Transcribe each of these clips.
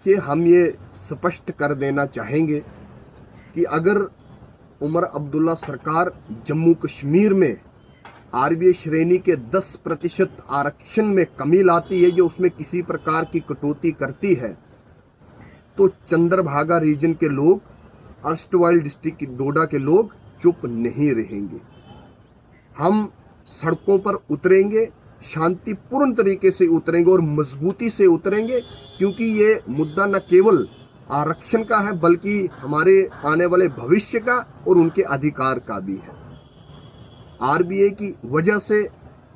देखिए, हम ये स्पष्ट कर देना चाहेंगे कि अगर उमर अब्दुल्ला सरकार जम्मू कश्मीर में आरबीए श्रेणी के 10% आरक्षण में कमी लाती है, जो उसमें किसी प्रकार की कटौती करती है, तो चंद्रभागा रीजन के लोग, अर्स्टवाइल डिस्ट्रिक्ट डोडा के लोग चुप नहीं रहेंगे। हम सड़कों पर उतरेंगे, शांतिपूर्ण तरीके से उतरेंगे और मजबूती से उतरेंगे, क्योंकि ये मुद्दा न केवल आरक्षण का है बल्कि हमारे आने वाले भविष्य का और उनके अधिकार का भी है। आरबीए की वजह से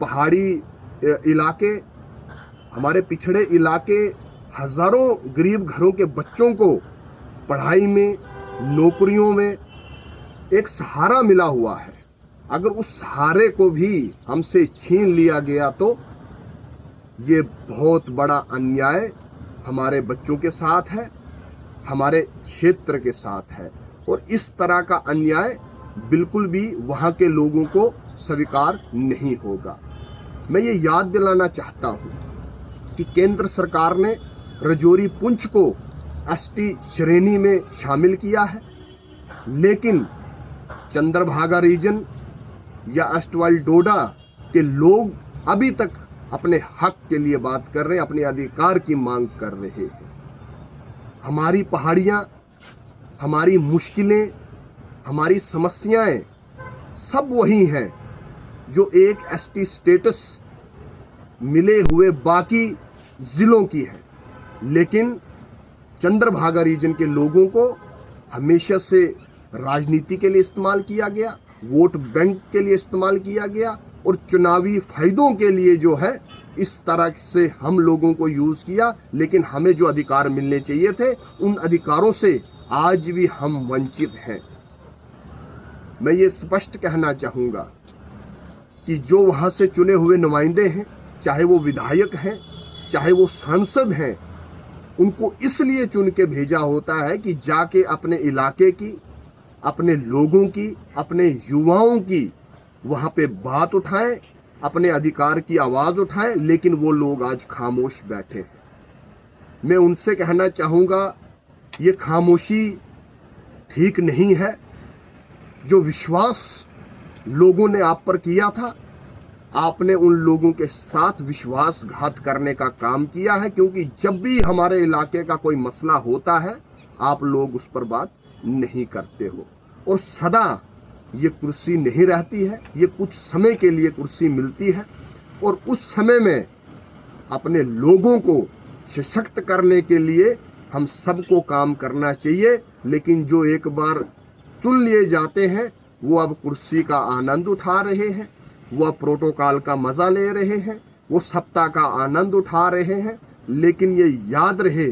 पहाड़ी इलाके, हमारे पिछड़े इलाके, हजारों गरीब घरों के बच्चों को पढ़ाई में, नौकरियों में एक सहारा मिला हुआ है। अगर उस सहारे को भी हमसे छीन लिया गया तो ये बहुत बड़ा अन्याय हमारे बच्चों के साथ है, हमारे क्षेत्र के साथ है, और इस तरह का अन्याय बिल्कुल भी वहाँ के लोगों को स्वीकार नहीं होगा। मैं ये याद दिलाना चाहता हूँ कि केंद्र सरकार ने राजौरी पुंछ को एसटी श्रेणी में शामिल किया है, लेकिन चंद्रभागा रीजन या अर्स्टवाइल डोडा के लोग अभी तक अपने हक के लिए बात कर रहे हैं, अपने अधिकार की मांग कर रहे हैं। हमारी पहाड़ियाँ, हमारी मुश्किलें, हमारी समस्याएं सब वही हैं जो एक एसटी स्टेटस मिले हुए बाकी ज़िलों की है, लेकिन चंद्रभागा रीजन के लोगों को हमेशा से राजनीति के लिए इस्तेमाल किया गया, वोट बैंक के लिए इस्तेमाल किया गया, और चुनावी फायदों के लिए जो है इस तरह से हम लोगों को यूज़ किया। लेकिन हमें जो अधिकार मिलने चाहिए थे, उन अधिकारों से आज भी हम वंचित हैं। मैं ये स्पष्ट कहना चाहूँगा कि जो वहाँ से चुने हुए नुमाइंदे हैं, चाहे वो विधायक हैं, चाहे वो सांसद हैं, उनको इसलिए चुन के भेजा होता है कि जाके अपने इलाके की, अपने लोगों की, अपने युवाओं की वहाँ पे बात उठाएं, अपने अधिकार की आवाज़ उठाएं, लेकिन वो लोग आज खामोश बैठे हैं। मैं उनसे कहना चाहूँगा, ये खामोशी ठीक नहीं है। जो विश्वास लोगों ने आप पर किया था, आपने उन लोगों के साथ विश्वासघात करने का काम किया है, क्योंकि जब भी हमारे इलाके का कोई मसला होता है, आप लोग उस पर बात नहीं करते हो। और सदा ये कुर्सी नहीं रहती है, ये कुछ समय के लिए कुर्सी मिलती है, और उस समय में अपने लोगों को सशक्त करने के लिए हम सबको काम करना चाहिए। लेकिन जो एक बार चुन लिए जाते हैं, वो अब कुर्सी का आनंद उठा रहे हैं, वो अब प्रोटोकॉल का मज़ा ले रहे हैं, वो सत्ता का आनंद उठा रहे हैं। लेकिन ये याद रहे,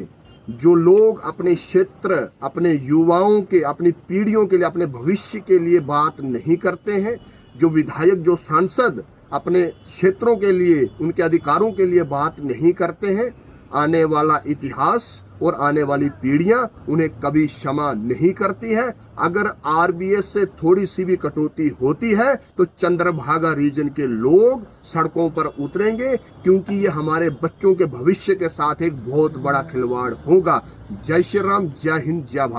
जो लोग अपने क्षेत्र, अपने युवाओं के, अपनी पीढ़ियों के लिए, अपने भविष्य के लिए बात नहीं करते हैं, जो विधायक, जो सांसद अपने क्षेत्रों के लिए, उनके अधिकारों के लिए बात नहीं करते हैं, आने वाला इतिहास और आने वाली पीढ़ियां उन्हें कभी क्षमा नहीं करती है। अगर आरबीए से थोड़ी सी भी कटौती होती है तो चंद्रभागा रीजन के लोग सड़कों पर उतरेंगे, क्योंकि ये हमारे बच्चों के भविष्य के साथ एक बहुत बड़ा खिलवाड़ होगा। जय श्री राम, जय हिंद, जय भारत।